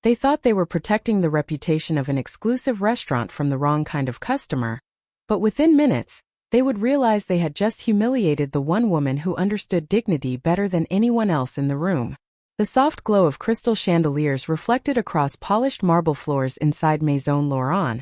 They thought they were protecting the reputation of an exclusive restaurant from the wrong kind of customer, but within minutes, they would realize they had just humiliated the one woman who understood dignity better than anyone else in the room. The soft glow of crystal chandeliers reflected across polished marble floors inside Maison Laurent,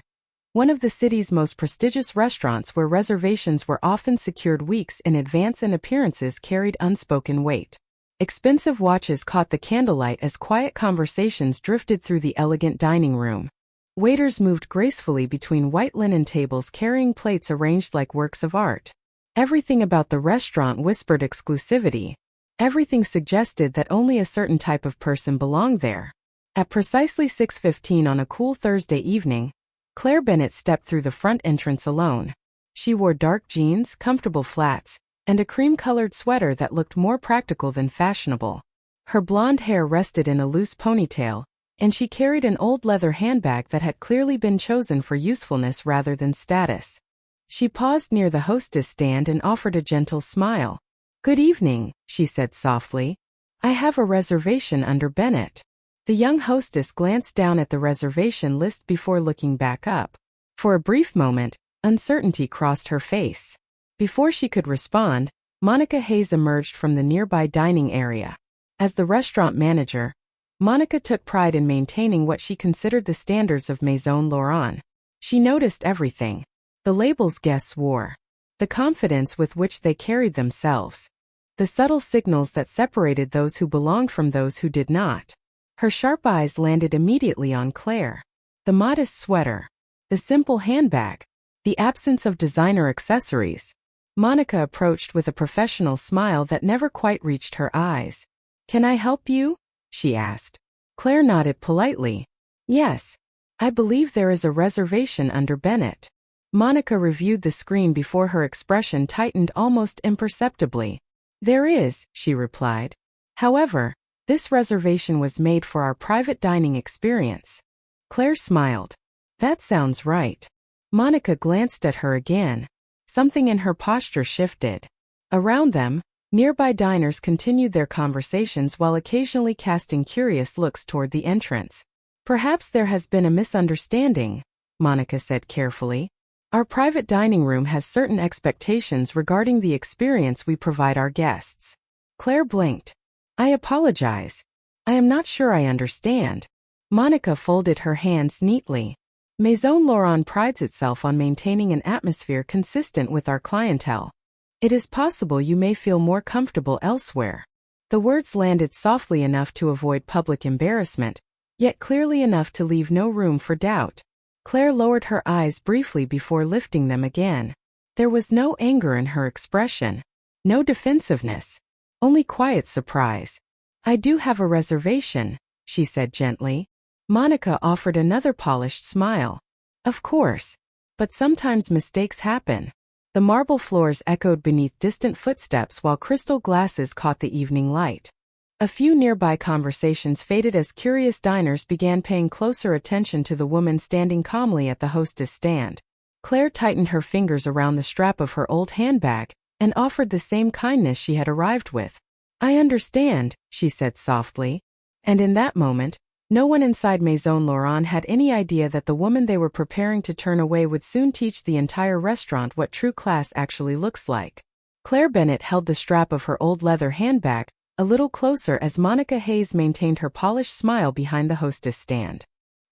one of the city's most prestigious restaurants where reservations were often secured weeks in advance and appearances carried unspoken weight. Expensive watches caught the candlelight as quiet conversations drifted through the elegant dining room. Waiters moved gracefully between white linen tables carrying plates arranged like works of art. Everything about the restaurant whispered exclusivity. Everything suggested that only a certain type of person belonged there. At precisely 6:15 on a cool Thursday evening, Claire Bennett stepped through the front entrance alone. She wore dark jeans, comfortable flats, and a cream-colored sweater that looked more practical than fashionable. Her blonde hair rested in a loose ponytail, and she carried an old leather handbag that had clearly been chosen for usefulness rather than status. She paused near the hostess stand and offered a gentle smile. "Good evening," she said softly. "I have a reservation under Bennett." The young hostess glanced down at the reservation list before looking back up. For a brief moment, uncertainty crossed her face. Before she could respond, Monica Hayes emerged from the nearby dining area. As the restaurant manager, Monica took pride in maintaining what she considered the standards of Maison Laurent. She noticed everything: the labels guests wore, the confidence with which they carried themselves, the subtle signals that separated those who belonged from those who did not. Her sharp eyes landed immediately on Claire. The modest sweater, the simple handbag, the absence of designer accessories. Monica approached with a professional smile that never quite reached her eyes. "Can I help you?" she asked. Claire nodded politely. "Yes. I believe there is a reservation under Bennett." Monica reviewed the screen before her expression tightened almost imperceptibly. "There is," she replied. "However, this reservation was made for our private dining experience." Claire smiled. "That sounds right." Monica glanced at her again. Something in her posture shifted. Around them, nearby diners continued their conversations while occasionally casting curious looks toward the entrance. "Perhaps there has been a misunderstanding," Monica said carefully. "Our private dining room has certain expectations regarding the experience we provide our guests." Claire blinked. "I apologize. I am not sure I understand." Monica folded her hands neatly. Maison Laurent prides itself on maintaining an atmosphere consistent with our clientele. It is possible you may feel more comfortable elsewhere. The words landed softly enough to avoid public embarrassment, yet clearly enough to leave no room for doubt. Claire lowered her eyes briefly before lifting them again. There was no anger in her expression, no defensiveness, only quiet surprise. "I do have a reservation," she said gently. Monica offered another polished smile. "Of course. But sometimes mistakes happen." The marble floors echoed beneath distant footsteps while crystal glasses caught the evening light. A few nearby conversations faded as curious diners began paying closer attention to the woman standing calmly at the hostess stand. Claire tightened her fingers around the strap of her old handbag and offered the same kindness she had arrived with. "I understand," she said softly. And in that moment, no one inside Maison Laurent had any idea that the woman they were preparing to turn away would soon teach the entire restaurant what true class actually looks like. Claire Bennett held the strap of her old leather handbag a little closer as Monica Hayes maintained her polished smile behind the hostess stand.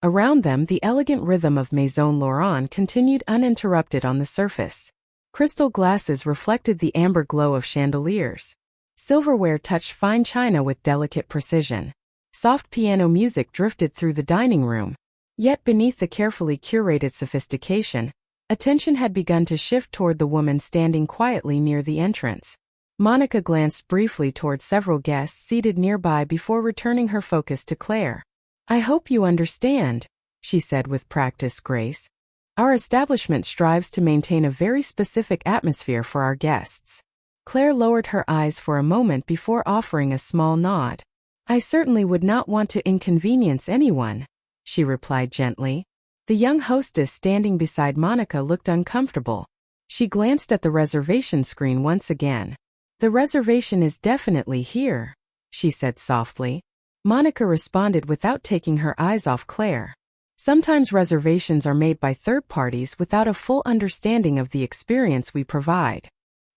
Around them, the elegant rhythm of Maison Laurent continued uninterrupted on the surface. Crystal glasses reflected the amber glow of chandeliers. Silverware touched fine china with delicate precision. Soft piano music drifted through the dining room. Yet beneath the carefully curated sophistication, attention had begun to shift toward the woman standing quietly near the entrance. Monica glanced briefly toward several guests seated nearby before returning her focus to Claire. "I hope you understand," she said with practiced grace. "Our establishment strives to maintain a very specific atmosphere for our guests." Claire lowered her eyes for a moment before offering a small nod. "I certainly would not want to inconvenience anyone," she replied gently. The young hostess standing beside Monica looked uncomfortable. She glanced at the reservation screen once again. "The reservation is definitely here," she said softly. Monica responded without taking her eyes off Claire. Sometimes reservations are made by third parties without a full understanding of the experience we provide.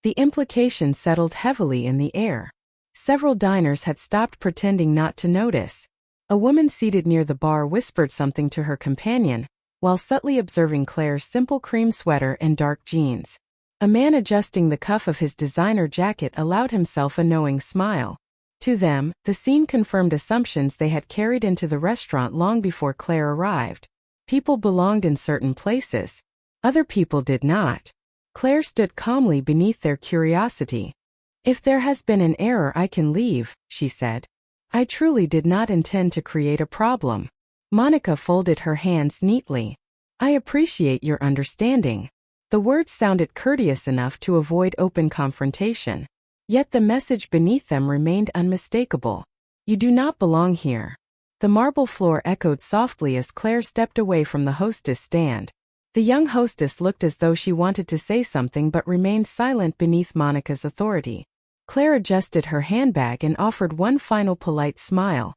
The implication settled heavily in the air. Several diners had stopped pretending not to notice. A woman seated near the bar whispered something to her companion, while subtly observing Claire's simple cream sweater and dark jeans. A man adjusting the cuff of his designer jacket allowed himself a knowing smile. To them, the scene confirmed assumptions they had carried into the restaurant long before Claire arrived. People belonged in certain places. Other people did not. Claire stood calmly beneath their curiosity. "If there has been an error, I can leave," she said. "I truly did not intend to create a problem." Monica folded her hands neatly. "I appreciate your understanding." The words sounded courteous enough to avoid open confrontation. Yet the message beneath them remained unmistakable. "You do not belong here." The marble floor echoed softly as Claire stepped away from the hostess stand. The young hostess looked as though she wanted to say something but remained silent beneath Monica's authority. Claire adjusted her handbag and offered one final polite smile.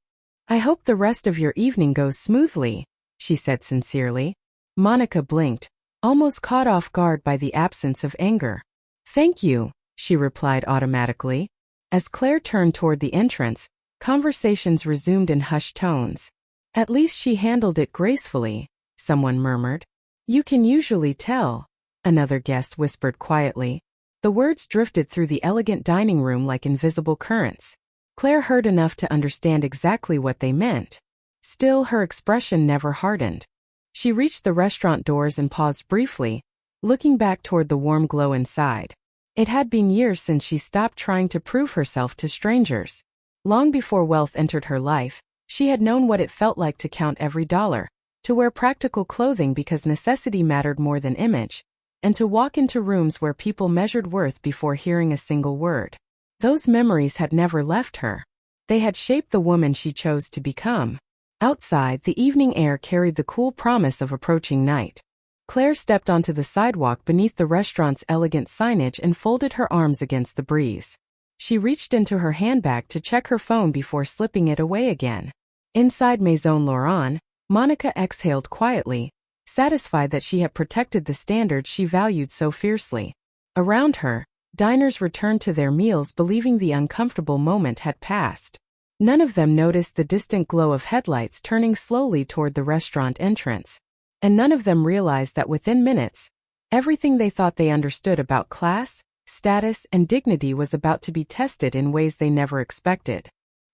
"I hope the rest of your evening goes smoothly," she said sincerely. Monica blinked, almost caught off guard by the absence of anger. "Thank you," she replied automatically. As Claire turned toward the entrance, conversations resumed in hushed tones. "At least she handled it gracefully," someone murmured. "You can usually tell," another guest whispered quietly. The words drifted through the elegant dining room like invisible currents. Claire heard enough to understand exactly what they meant. Still, her expression never hardened. She reached the restaurant doors and paused briefly, looking back toward the warm glow inside. It had been years since she stopped trying to prove herself to strangers. Long before wealth entered her life, she had known what it felt like to count every dollar, to wear practical clothing because necessity mattered more than image, and to walk into rooms where people measured worth before hearing a single word. Those memories had never left her. They had shaped the woman she chose to become. Outside, the evening air carried the cool promise of approaching night. Claire stepped onto the sidewalk beneath the restaurant's elegant signage and folded her arms against the breeze. She reached into her handbag to check her phone before slipping it away again. Inside Maison Laurent, Monica exhaled quietly, satisfied that she had protected the standards she valued so fiercely. Around her, diners returned to their meals believing the uncomfortable moment had passed. None of them noticed the distant glow of headlights turning slowly toward the restaurant entrance. And none of them realized that within minutes, everything they thought they understood about class, status, and dignity was about to be tested in ways they never expected.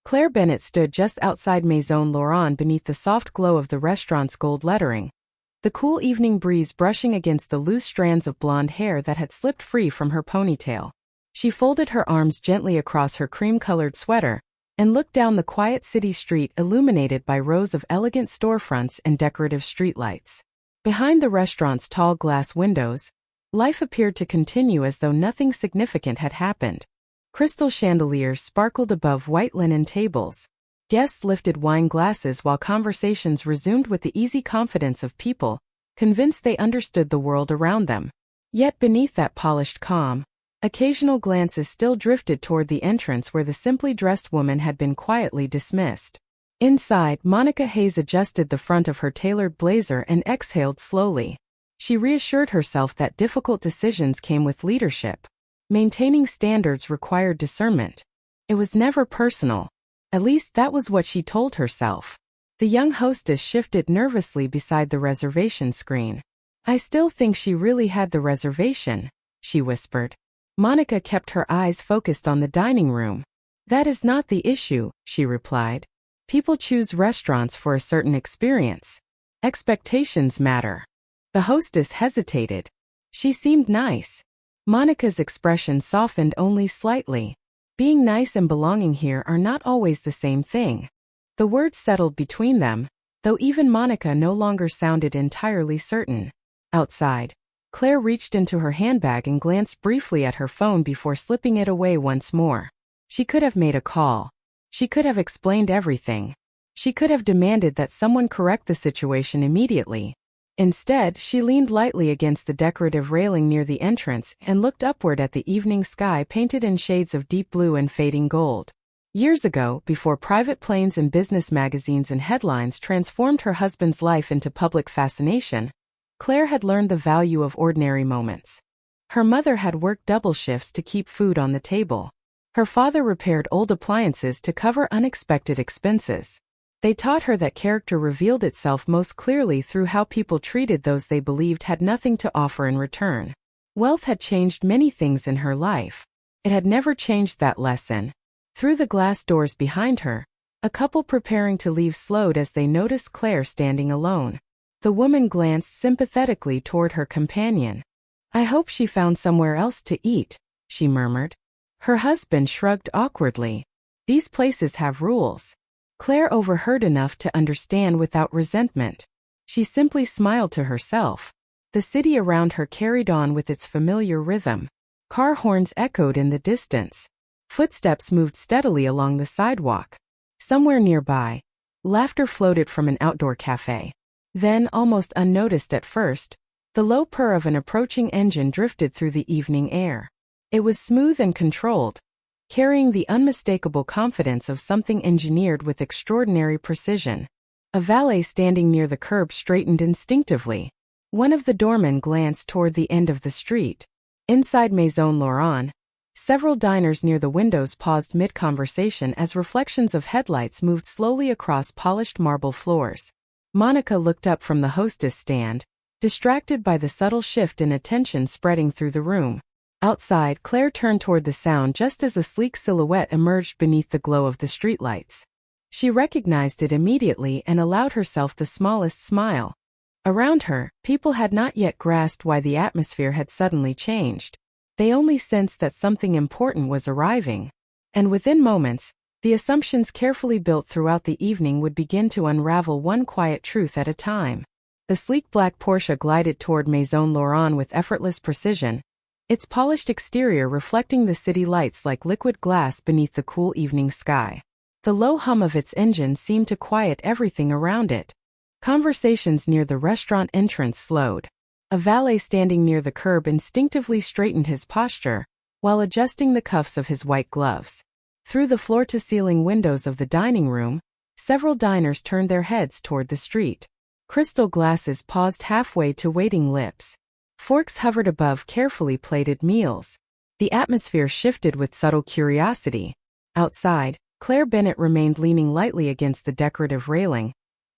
Claire Bennett stood just outside Maison Laurent beneath the soft glow of the restaurant's gold lettering, the cool evening breeze brushing against the loose strands of blonde hair that had slipped free from her ponytail. She folded her arms gently across her cream-colored sweater and looked down the quiet city street illuminated by rows of elegant storefronts and decorative streetlights. Behind the restaurant's tall glass windows, life appeared to continue as though nothing significant had happened. Crystal chandeliers sparkled above white linen tables. Guests lifted wine glasses while conversations resumed with the easy confidence of people, convinced they understood the world around them. Yet beneath that polished calm, occasional glances still drifted toward the entrance where the simply dressed woman had been quietly dismissed. Inside, Monica Hayes adjusted the front of her tailored blazer and exhaled slowly. She reassured herself that difficult decisions came with leadership. Maintaining standards required discernment. It was never personal. At least that was what she told herself. The young hostess shifted nervously beside the reservation screen. "I still think she really had the reservation," she whispered. Monica kept her eyes focused on the dining room. "That is not the issue," she replied. "People choose restaurants for a certain experience. Expectations matter." The hostess hesitated. She seemed nice. Monica's expression softened only slightly. Being nice and belonging here are not always the same thing. The words settled between them, though even Monica no longer sounded entirely certain. Outside, Claire reached into her handbag and glanced briefly at her phone before slipping it away once more. She could have made a call. She could have explained everything. She could have demanded that someone correct the situation immediately. Instead, she leaned lightly against the decorative railing near the entrance and looked upward at the evening sky painted in shades of deep blue and fading gold. Years ago, before private planes and business magazines and headlines transformed her husband's life into public fascination, Claire had learned the value of ordinary moments. Her mother had worked double shifts to keep food on the table. Her father repaired old appliances to cover unexpected expenses. They taught her that character revealed itself most clearly through how people treated those they believed had nothing to offer in return. Wealth had changed many things in her life. It had never changed that lesson. Through the glass doors behind her, a couple preparing to leave slowed as they noticed Claire standing alone. The woman glanced sympathetically toward her companion. "I hope she found somewhere else to eat," she murmured. Her husband shrugged awkwardly. "These places have rules." Claire overheard enough to understand without resentment. She simply smiled to herself. The city around her carried on with its familiar rhythm. Car horns echoed in the distance. Footsteps moved steadily along the sidewalk. Somewhere nearby, laughter floated from an outdoor cafe. Then, almost unnoticed at first, the low purr of an approaching engine drifted through the evening air. It was smooth and controlled, carrying the unmistakable confidence of something engineered with extraordinary precision. A valet standing near the curb straightened instinctively. One of the doormen glanced toward the end of the street. Inside Maison Laurent, several diners near the windows paused mid-conversation as reflections of headlights moved slowly across polished marble floors. Monica looked up from the hostess stand, distracted by the subtle shift in attention spreading through the room. Outside, Claire turned toward the sound just as a sleek silhouette emerged beneath the glow of the streetlights. She recognized it immediately and allowed herself the smallest smile. Around her, people had not yet grasped why the atmosphere had suddenly changed. They only sensed that something important was arriving. And within moments, the assumptions carefully built throughout the evening would begin to unravel one quiet truth at a time. The sleek black Porsche glided toward Maison Laurent with effortless precision, its polished exterior reflecting the city lights like liquid glass beneath the cool evening sky. The low hum of its engine seemed to quiet everything around it. Conversations near the restaurant entrance slowed. A valet standing near the curb instinctively straightened his posture, while adjusting the cuffs of his white gloves. Through the floor-to-ceiling windows of the dining room, several diners turned their heads toward the street. Crystal glasses paused halfway to waiting lips. Forks hovered above carefully plated meals. The atmosphere shifted with subtle curiosity. Outside, Claire Bennett remained leaning lightly against the decorative railing,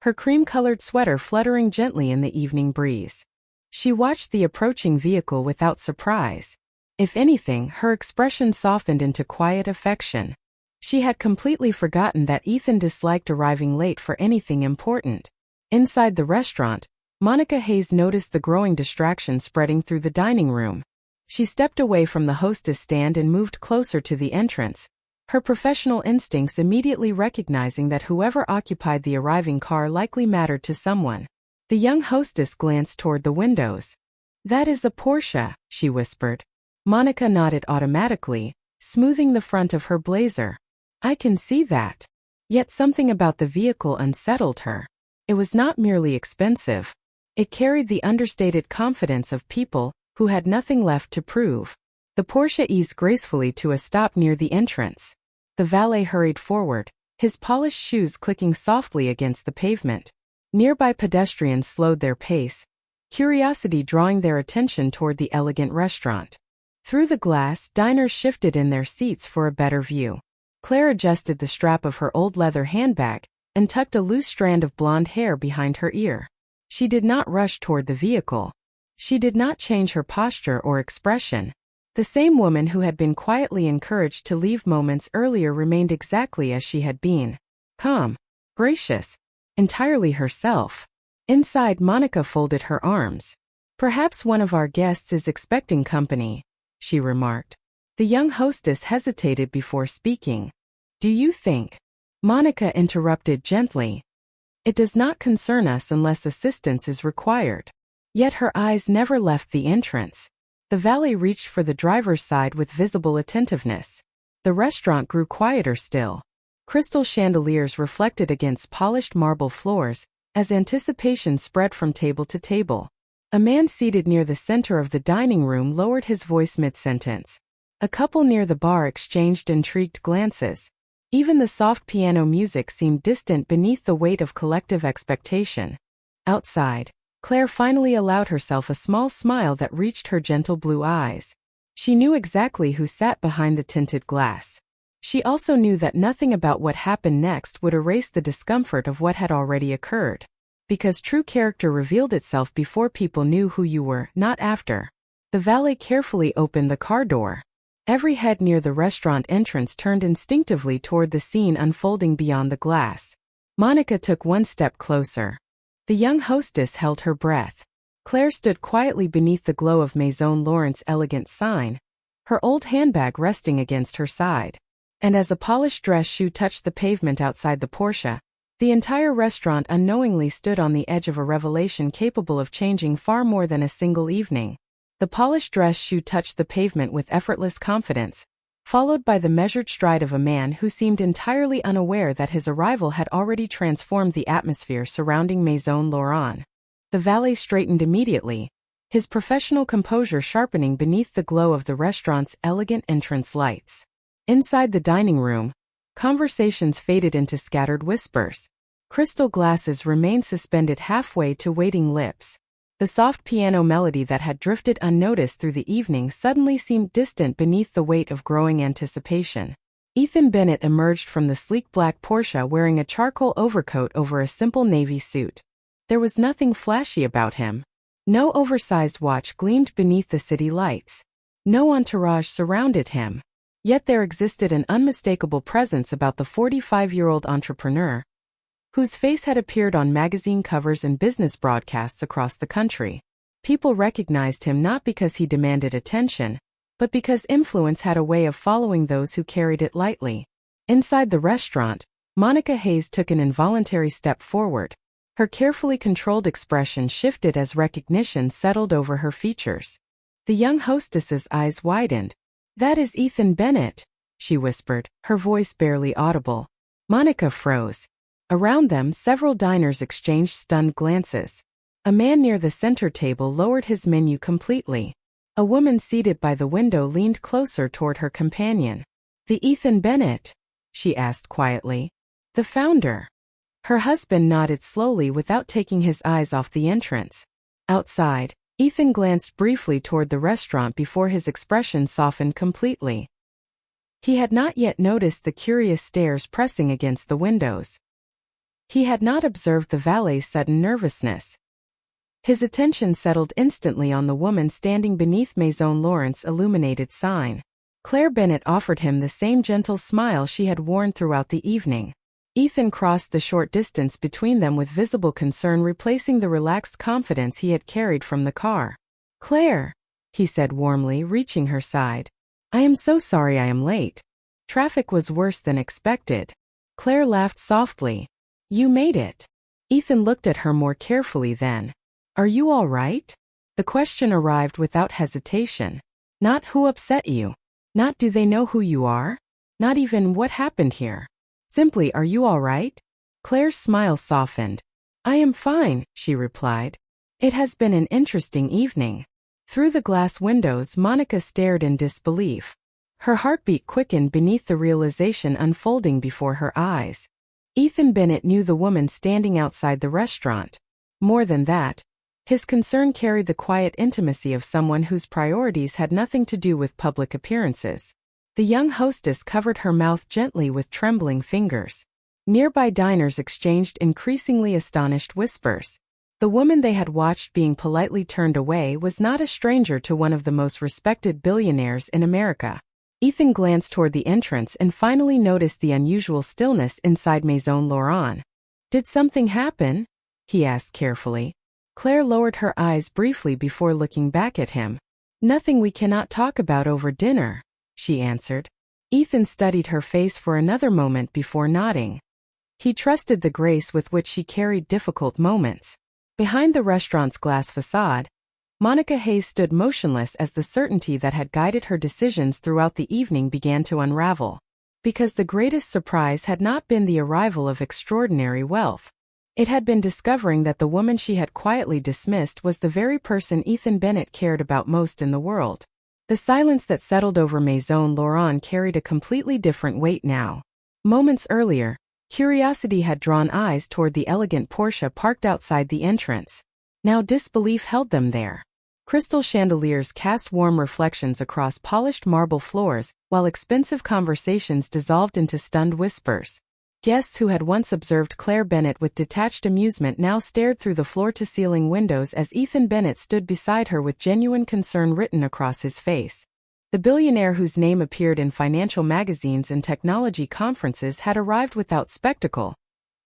her cream-colored sweater fluttering gently in the evening breeze. She watched the approaching vehicle without surprise. If anything, her expression softened into quiet affection. She had completely forgotten that Ethan disliked arriving late for anything important. Inside the restaurant, Monica Hayes noticed the growing distraction spreading through the dining room. She stepped away from the hostess stand and moved closer to the entrance, her professional instincts immediately recognizing that whoever occupied the arriving car likely mattered to someone. The young hostess glanced toward the windows. "That is a Porsche," she whispered. Monica nodded automatically, smoothing the front of her blazer. "I can see that." Yet something about the vehicle unsettled her. It was not merely expensive. It carried the understated confidence of people who had nothing left to prove. The Porsche eased gracefully to a stop near the entrance. The valet hurried forward, his polished shoes clicking softly against the pavement. Nearby pedestrians slowed their pace, curiosity drawing their attention toward the elegant restaurant. Through the glass, diners shifted in their seats for a better view. Claire adjusted the strap of her old leather handbag and tucked a loose strand of blonde hair behind her ear. She did not rush toward the vehicle. She did not change her posture or expression. The same woman who had been quietly encouraged to leave moments earlier remained exactly as she had been. Calm, gracious, entirely herself. Inside, Monica folded her arms. "Perhaps one of our guests is expecting company," she remarked. The young hostess hesitated before speaking. "Do you think?" Monica interrupted gently. "It does not concern us unless assistance is required." Yet her eyes never left the entrance. The valet reached for the driver's side with visible attentiveness. The restaurant grew quieter still. Crystal chandeliers reflected against polished marble floors as anticipation spread from table to table. A man seated near the center of the dining room lowered his voice mid-sentence. A couple near the bar exchanged intrigued glances. Even the soft piano music seemed distant beneath the weight of collective expectation. Outside, Claire finally allowed herself a small smile that reached her gentle blue eyes. She knew exactly who sat behind the tinted glass. She also knew that nothing about what happened next would erase the discomfort of what had already occurred. Because true character revealed itself before people knew who you were, not after. The valet carefully opened the car door. Every head near the restaurant entrance turned instinctively toward the scene unfolding beyond the glass. Monica took one step closer. The young hostess held her breath. Claire stood quietly beneath the glow of Maison Laurent's elegant sign, her old handbag resting against her side. And as a polished dress shoe touched the pavement outside the Porsche, the entire restaurant unknowingly stood on the edge of a revelation capable of changing far more than a single evening. The polished dress shoe touched the pavement with effortless confidence, followed by the measured stride of a man who seemed entirely unaware that his arrival had already transformed the atmosphere surrounding Maison Laurent. The valet straightened immediately, his professional composure sharpening beneath the glow of the restaurant's elegant entrance lights. Inside the dining room, conversations faded into scattered whispers. Crystal glasses remained suspended halfway to waiting lips. The soft piano melody that had drifted unnoticed through the evening suddenly seemed distant beneath the weight of growing anticipation. Ethan Bennett emerged from the sleek black Porsche wearing a charcoal overcoat over a simple navy suit. There was nothing flashy about him. No oversized watch gleamed beneath the city lights. No entourage surrounded him. Yet there existed an unmistakable presence about the 45-year-old entrepreneur, whose face had appeared on magazine covers and business broadcasts across the country. People recognized him not because he demanded attention, but because influence had a way of following those who carried it lightly. Inside the restaurant, Monica Hayes took an involuntary step forward. Her carefully controlled expression shifted as recognition settled over her features. The young hostess's eyes widened. "That is Ethan Bennett," she whispered, her voice barely audible. Monica froze. Around them, several diners exchanged stunned glances. A man near the center table lowered his menu completely. A woman seated by the window leaned closer toward her companion. "The Ethan Bennett?" she asked quietly. "The founder?" Her husband nodded slowly without taking his eyes off the entrance. Outside, Ethan glanced briefly toward the restaurant before his expression softened completely. He had not yet noticed the curious stares pressing against the windows. He had not observed the valet's sudden nervousness. His attention settled instantly on the woman standing beneath Maison Laurent's illuminated sign. Claire Bennett offered him the same gentle smile she had worn throughout the evening. Ethan crossed the short distance between them with visible concern, replacing the relaxed confidence he had carried from the car. "Claire," he said warmly, reaching her side. "I am so sorry I am late. Traffic was worse than expected." Claire laughed softly. "You made it." Ethan looked at her more carefully then. "Are you all right?" The question arrived without hesitation. Not "who upset you?" Not "do they know who you are?" Not even "what happened here?" Simply "are you all right?" Claire's smile softened. "I am fine," she replied. "It has been an interesting evening." Through the glass windows, Monica stared in disbelief. Her heartbeat quickened beneath the realization unfolding before her eyes. Ethan Bennett knew the woman standing outside the restaurant. More than that, his concern carried the quiet intimacy of someone whose priorities had nothing to do with public appearances. The young hostess covered her mouth gently with trembling fingers. Nearby diners exchanged increasingly astonished whispers. The woman they had watched being politely turned away was not a stranger to one of the most respected billionaires in America. Ethan glanced toward the entrance and finally noticed the unusual stillness inside Maison Laurent. "Did something happen?" he asked carefully. Claire lowered her eyes briefly before looking back at him. "Nothing we cannot talk about over dinner," she answered. Ethan studied her face for another moment before nodding. He trusted the grace with which she carried difficult moments. Behind the restaurant's glass facade, Monica Hayes stood motionless as the certainty that had guided her decisions throughout the evening began to unravel. Because the greatest surprise had not been the arrival of extraordinary wealth. It had been discovering that the woman she had quietly dismissed was the very person Ethan Bennett cared about most in the world. The silence that settled over Maison Laurent carried a completely different weight now. Moments earlier, curiosity had drawn eyes toward the elegant Porsche parked outside the entrance. Now disbelief held them there. Crystal chandeliers cast warm reflections across polished marble floors, while expensive conversations dissolved into stunned whispers. Guests who had once observed Claire Bennett with detached amusement now stared through the floor-to-ceiling windows as Ethan Bennett stood beside her with genuine concern written across his face. The billionaire whose name appeared in financial magazines and technology conferences had arrived without spectacle.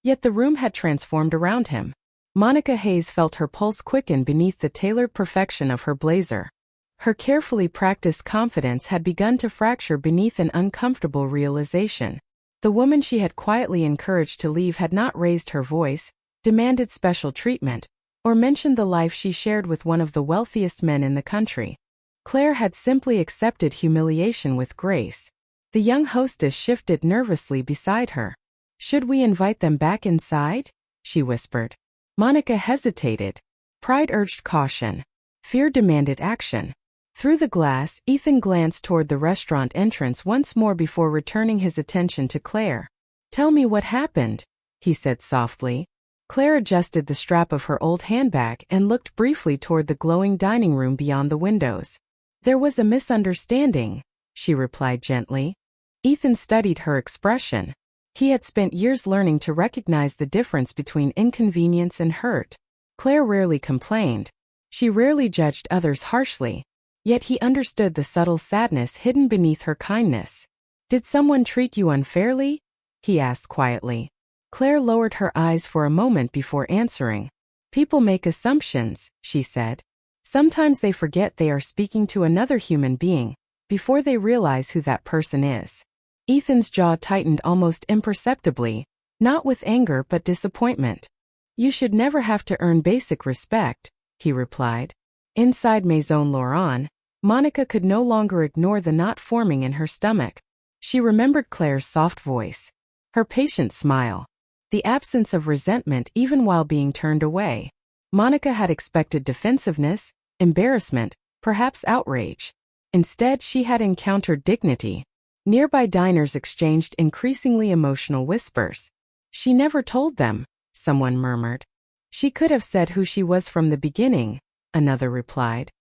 Yet the room had transformed around him. Monica Hayes felt her pulse quicken beneath the tailored perfection of her blazer. Her carefully practiced confidence had begun to fracture beneath an uncomfortable realization. The woman she had quietly encouraged to leave had not raised her voice, demanded special treatment, or mentioned the life she shared with one of the wealthiest men in the country. Claire had simply accepted humiliation with grace. The young hostess shifted nervously beside her. "Should we invite them back inside?" she whispered. Monica hesitated. Pride urged caution. Fear demanded action. Through the glass, Ethan glanced toward the restaurant entrance once more before returning his attention to Claire. "Tell me what happened," he said softly. Claire adjusted the strap of her old handbag and looked briefly toward the glowing dining room beyond the windows. "There was a misunderstanding," she replied gently. Ethan studied her expression. He had spent years learning to recognize the difference between inconvenience and hurt. Claire rarely complained. She rarely judged others harshly. Yet he understood the subtle sadness hidden beneath her kindness. "Did someone treat you unfairly?" he asked quietly. Claire lowered her eyes for a moment before answering. "People make assumptions," she said. "Sometimes they forget they are speaking to another human being, before they realize who that person is." Ethan's jaw tightened almost imperceptibly, not with anger but disappointment. "You should never have to earn basic respect," he replied. Inside Maison Laurent, Monica could no longer ignore the knot forming in her stomach. She remembered Claire's soft voice, her patient smile, the absence of resentment even while being turned away. Monica had expected defensiveness, embarrassment, perhaps outrage. Instead, she had encountered dignity. Nearby diners exchanged increasingly emotional whispers. "She never told them," someone murmured. "She could have said who she was from the beginning," another replied.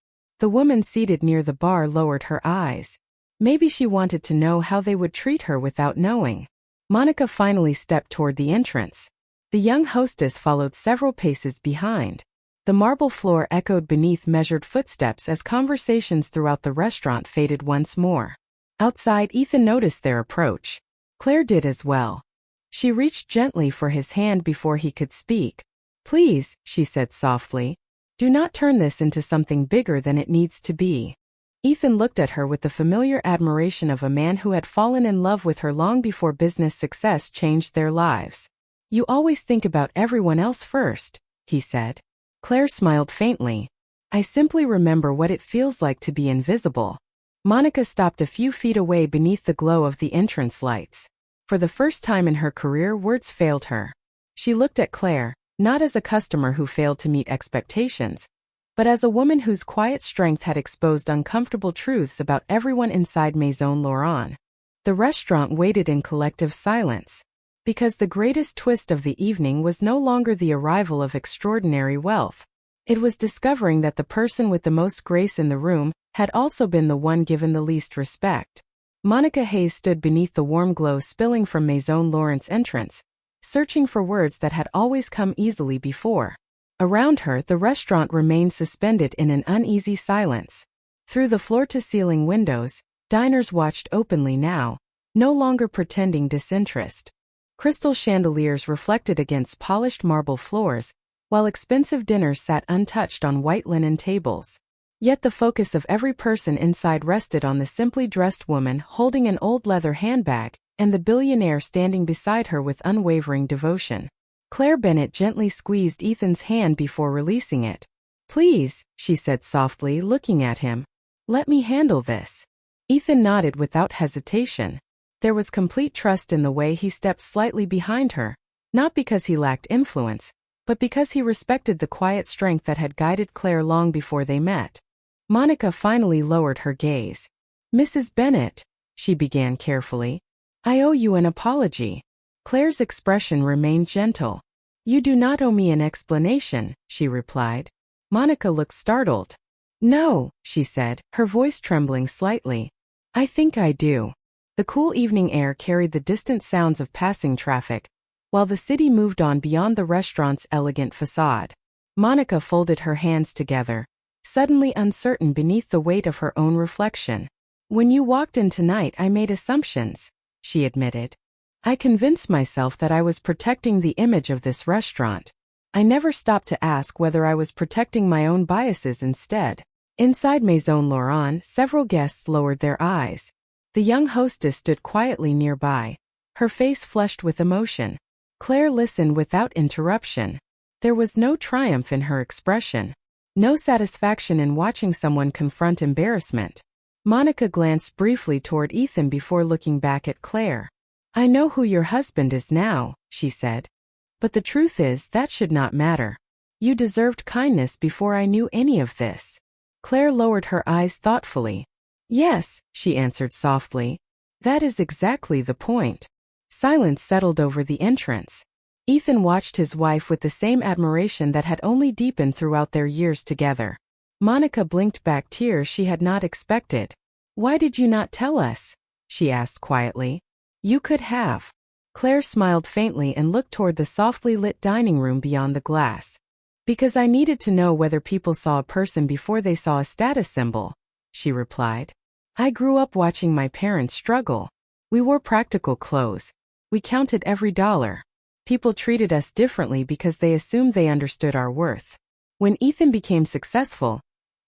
The woman seated near the bar lowered her eyes. Maybe she wanted to know how they would treat her without knowing. Monica finally stepped toward the entrance. The young hostess followed several paces behind. The marble floor echoed beneath measured footsteps as conversations throughout the restaurant faded once more. Outside, Ethan noticed their approach. Claire did as well. She reached gently for his hand before he could speak. "Please," she said softly, "do not turn this into something bigger than it needs to be." Ethan looked at her with the familiar admiration of a man who had fallen in love with her long before business success changed their lives. "You always think about everyone else first," he said. Claire smiled faintly. "I simply remember what it feels like to be invisible." Monica stopped a few feet away beneath the glow of the entrance lights. For the first time in her career, words failed her. She looked at Claire, not as a customer who failed to meet expectations, but as a woman whose quiet strength had exposed uncomfortable truths about everyone inside Maison Laurent. The restaurant waited in collective silence, because the greatest twist of the evening was no longer the arrival of extraordinary wealth. It was discovering that the person with the most grace in the room had also been the one given the least respect. Monica Hayes stood beneath the warm glow spilling from Maison Laurent's entrance, searching for words that had always come easily before. Around her, the restaurant remained suspended in an uneasy silence. Through the floor-to-ceiling windows, diners watched openly now, no longer pretending disinterest. Crystal chandeliers reflected against polished marble floors, while expensive dinners sat untouched on white linen tables. Yet the focus of every person inside rested on the simply dressed woman holding an old leather handbag, and the billionaire standing beside her with unwavering devotion. Claire Bennett gently squeezed Ethan's hand before releasing it. "Please," she said softly, looking at him. "Let me handle this." Ethan nodded without hesitation. There was complete trust in the way he stepped slightly behind her, not because he lacked influence, but because he respected the quiet strength that had guided Claire long before they met. Monica finally lowered her gaze. "Mrs. Bennett," she began carefully, I owe you an apology. Claire's expression remained gentle. You do not owe me an explanation, she replied. Monica looked startled. No, she said, her voice trembling slightly. I think I do. The cool evening air carried the distant sounds of passing traffic, while the city moved on beyond the restaurant's elegant facade. Monica folded her hands together, suddenly uncertain beneath the weight of her own reflection. When you walked in tonight, I made assumptions, she admitted. I convinced myself that I was protecting the image of this restaurant. I never stopped to ask whether I was protecting my own biases instead. Inside Maison Laurent, several guests lowered their eyes. The young hostess stood quietly nearby, her face flushed with emotion. Claire listened without interruption. There was no triumph in her expression, no satisfaction in watching someone confront embarrassment. Monica glanced briefly toward Ethan before looking back at Claire. I know who your husband is now, she said. But the truth is that should not matter. You deserved kindness before I knew any of this. Claire lowered her eyes thoughtfully. Yes, she answered softly. That is exactly the point. Silence settled over the entrance. Ethan watched his wife with the same admiration that had only deepened throughout their years together. Monica blinked back tears she had not expected. Why did you not tell us? She asked quietly. You could have. Claire smiled faintly and looked toward the softly lit dining room beyond the glass. Because I needed to know whether people saw a person before they saw a status symbol, she replied. I grew up watching my parents struggle. We wore practical clothes. We counted every dollar. People treated us differently because they assumed they understood our worth. When Ethan became successful,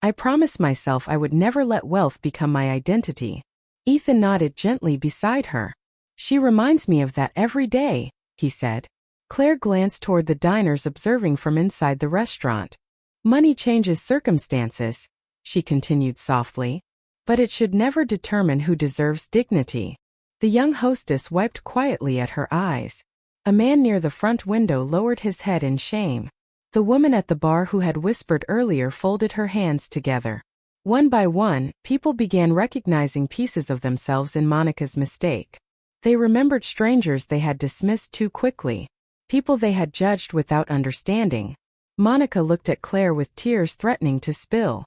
I promised myself I would never let wealth become my identity. Ethan nodded gently beside her. She reminds me of that every day, he said. Claire glanced toward the diners observing from inside the restaurant. Money changes circumstances, she continued softly, but it should never determine who deserves dignity. The young hostess wiped quietly at her eyes. A man near the front window lowered his head in shame. The woman at the bar who had whispered earlier folded her hands together. One by one, people began recognizing pieces of themselves in Monica's mistake. They remembered strangers they had dismissed too quickly, people they had judged without understanding. Monica looked at Claire with tears threatening to spill.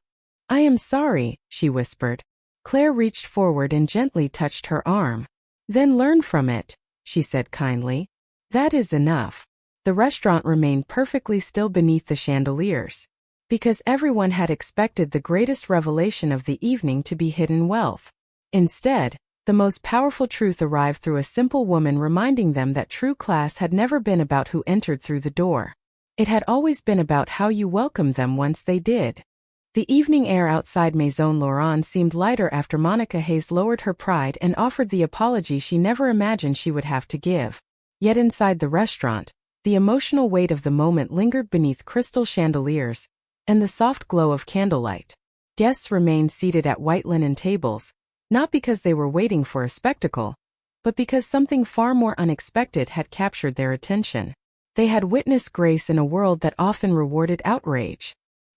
I am sorry, she whispered. Claire reached forward and gently touched her arm. Then learn from it, she said kindly. That is enough. The restaurant remained perfectly still beneath the chandeliers, because everyone had expected the greatest revelation of the evening to be hidden wealth. Instead, the most powerful truth arrived through a simple woman reminding them that true class had never been about who entered through the door. It had always been about how you welcomed them once they did. The evening air outside Maison Laurent seemed lighter after Monica Hayes lowered her pride and offered the apology she never imagined she would have to give. Yet inside the restaurant, the emotional weight of the moment lingered beneath crystal chandeliers and the soft glow of candlelight. Guests remained seated at white linen tables, not because they were waiting for a spectacle, but because something far more unexpected had captured their attention. They had witnessed grace in a world that often rewarded outrage.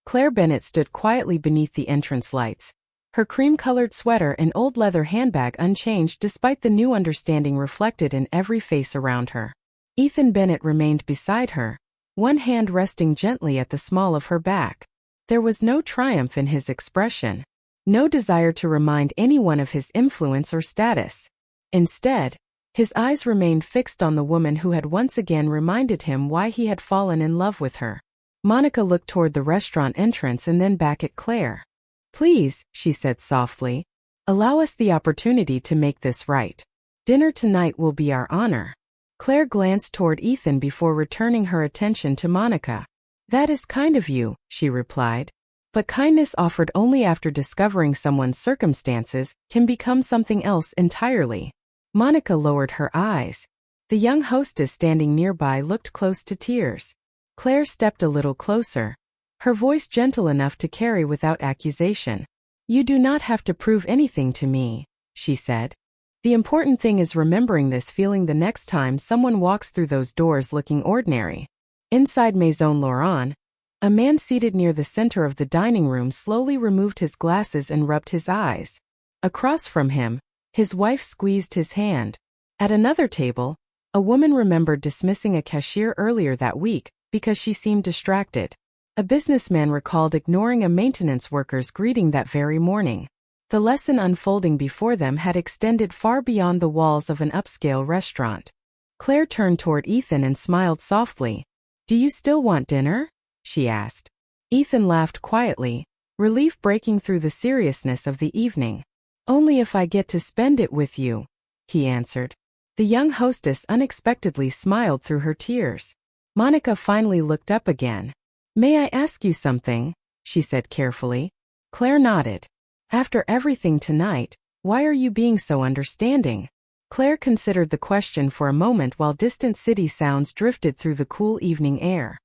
Claire Bennett stood quietly beneath the entrance lights, her cream-colored sweater and old leather handbag unchanged despite the new understanding reflected in every face around her. Ethan Bennett remained beside her, one hand resting gently at the small of her back. There was no triumph in his expression, no desire to remind anyone of his influence or status. Instead, his eyes remained fixed on the woman who had once again reminded him why he had fallen in love with her. Monica looked toward the restaurant entrance and then back at Claire. Please, she said softly, allow us the opportunity to make this right. Dinner tonight will be our honor. Claire glanced toward Ethan before returning her attention to Monica. That is kind of you, she replied. But kindness offered only after discovering someone's circumstances can become something else entirely. Monica lowered her eyes. The young hostess standing nearby looked close to tears. Claire stepped a little closer, her voice gentle enough to carry without accusation. You do not have to prove anything to me, she said. The important thing is remembering this feeling the next time someone walks through those doors looking ordinary. Inside Maison Laurent, a man seated near the center of the dining room slowly removed his glasses and rubbed his eyes. Across from him, his wife squeezed his hand. At another table, a woman remembered dismissing a cashier earlier that week because she seemed distracted. A businessman recalled ignoring a maintenance worker's greeting that very morning. The lesson unfolding before them had extended far beyond the walls of an upscale restaurant. Claire turned toward Ethan and smiled softly. "Do you still want dinner?" she asked. Ethan laughed quietly, relief breaking through the seriousness of the evening. "Only if I get to spend it with you," he answered. The young hostess unexpectedly smiled through her tears. Monica finally looked up again. "May I ask you something?" she said carefully. Claire nodded. "After everything tonight, why are you being so understanding?" Claire considered the question for a moment while distant city sounds drifted through the cool evening air.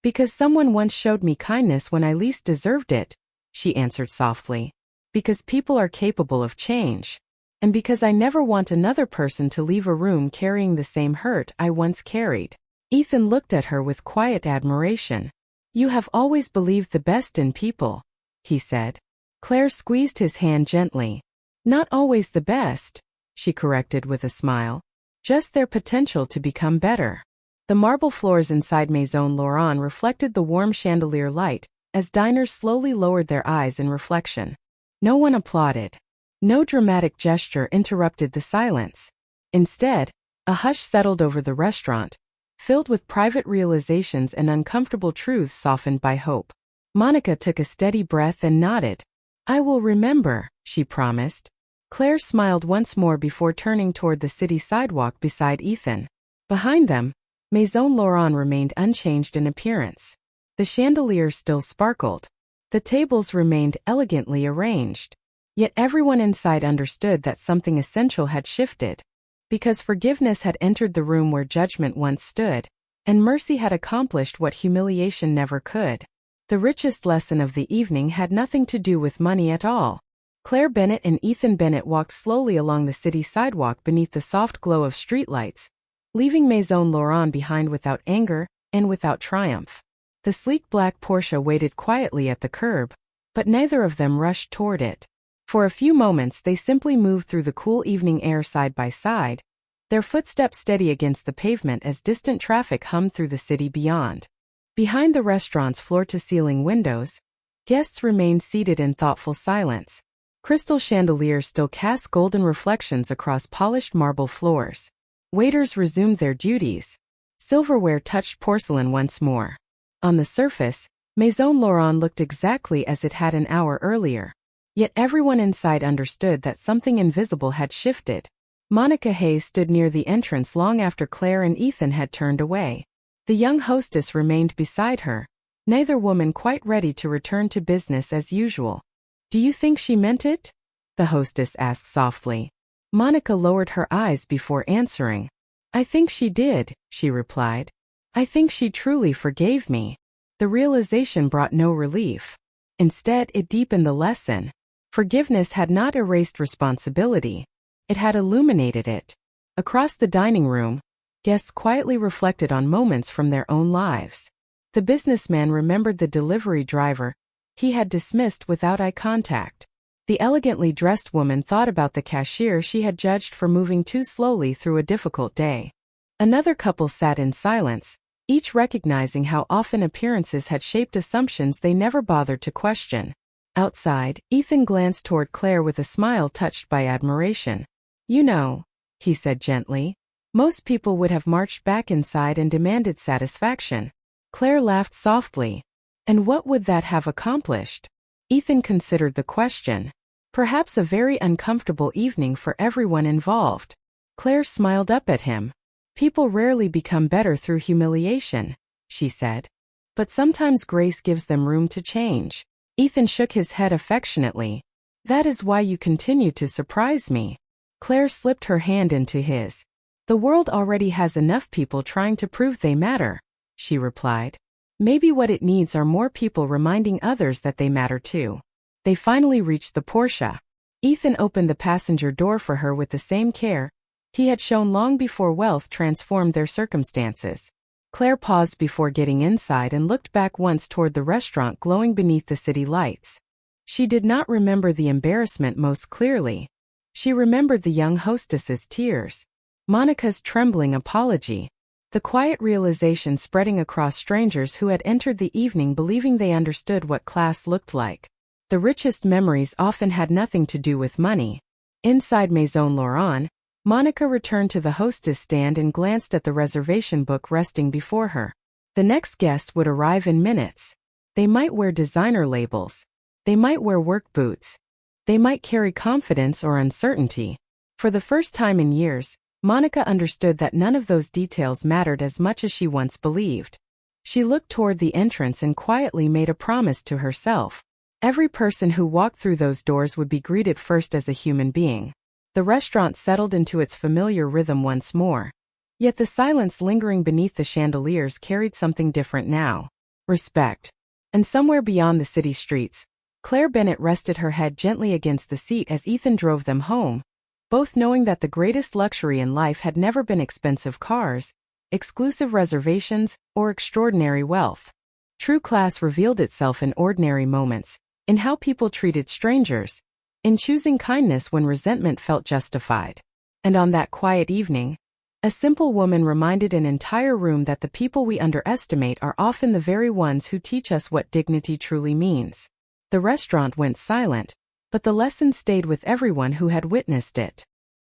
"Because someone once showed me kindness when I least deserved it," she answered softly. "Because people are capable of change. And because I never want another person to leave a room carrying the same hurt I once carried." Ethan looked at her with quiet admiration. "You have always believed the best in people," he said. Claire squeezed his hand gently. "Not always the best," she corrected with a smile. "Just their potential to become better." The marble floors inside Maison Laurent reflected the warm chandelier light as diners slowly lowered their eyes in reflection. No one applauded. No dramatic gesture interrupted the silence. Instead, a hush settled over the restaurant, filled with private realizations and uncomfortable truths softened by hope. Monica took a steady breath and nodded. "I will remember," she promised. Claire smiled once more before turning toward the city sidewalk beside Ethan. Behind them, Maison Laurent remained unchanged in appearance. The chandeliers still sparkled. The tables remained elegantly arranged. Yet everyone inside understood that something essential had shifted. Because forgiveness had entered the room where judgment once stood, and mercy had accomplished what humiliation never could. The richest lesson of the evening had nothing to do with money at all. Claire Bennett and Ethan Bennett walked slowly along the city sidewalk beneath the soft glow of streetlights, leaving Maison Laurent behind without anger and without triumph. The sleek black Porsche waited quietly at the curb, but neither of them rushed toward it. For a few moments they simply moved through the cool evening air side by side, their footsteps steady against the pavement as distant traffic hummed through the city beyond. Behind the restaurant's floor-to-ceiling windows, guests remained seated in thoughtful silence. Crystal chandeliers still cast golden reflections across polished marble floors. Waiters resumed their duties. Silverware touched porcelain once more. On the surface, Maison Laurent looked exactly as it had an hour earlier. Yet everyone inside understood that something invisible had shifted. Monica Hayes stood near the entrance long after Claire and Ethan had turned away. The young hostess remained beside her, neither woman quite ready to return to business as usual. "Do you think she meant it?" the hostess asked softly. Monica lowered her eyes before answering. "I think she did," she replied. "I think she truly forgave me." The realization brought no relief. Instead, it deepened the lesson. Forgiveness had not erased responsibility. It had illuminated it. Across the dining room, guests quietly reflected on moments from their own lives. The businessman remembered the delivery driver he had dismissed without eye contact. The elegantly dressed woman thought about the cashier she had judged for moving too slowly through a difficult day. Another couple sat in silence, each recognizing how often appearances had shaped assumptions they never bothered to question. Outside, Ethan glanced toward Claire with a smile touched by admiration. "You know," he said gently, "most people would have marched back inside and demanded satisfaction." Claire laughed softly. "And what would that have accomplished?" Ethan considered the question. "Perhaps a very uncomfortable evening for everyone involved." Claire smiled up at him. "People rarely become better through humiliation," she said. "But sometimes grace gives them room to change." Ethan shook his head affectionately. "That is why you continue to surprise me." Claire slipped her hand into his. "The world already has enough people trying to prove they matter," she replied. "Maybe what it needs are more people reminding others that they matter too." They finally reached the Porsche. Ethan opened the passenger door for her with the same care he had shown long before wealth transformed their circumstances. Claire paused before getting inside and looked back once toward the restaurant glowing beneath the city lights. She did not remember the embarrassment most clearly. She remembered the young hostess's tears. Monica's trembling apology. The quiet realization spreading across strangers who had entered the evening believing they understood what class looked like. The richest memories often had nothing to do with money. Inside Maison Laurent, Monica returned to the hostess stand and glanced at the reservation book resting before her. The next guest would arrive in minutes. They might wear designer labels. They might wear work boots. They might carry confidence or uncertainty. For the first time in years, Monica understood that none of those details mattered as much as she once believed. She looked toward the entrance and quietly made a promise to herself. Every person who walked through those doors would be greeted first as a human being. The restaurant settled into its familiar rhythm once more. Yet the silence lingering beneath the chandeliers carried something different now. Respect. And somewhere beyond the city streets, Claire Bennett rested her head gently against the seat as Ethan drove them home, both knowing that the greatest luxury in life had never been expensive cars, exclusive reservations, or extraordinary wealth. True class revealed itself in ordinary moments, in how people treated strangers, in choosing kindness when resentment felt justified. And on that quiet evening, a simple woman reminded an entire room that the people we underestimate are often the very ones who teach us what dignity truly means. The restaurant went silent, but the lesson stayed with everyone who had witnessed it.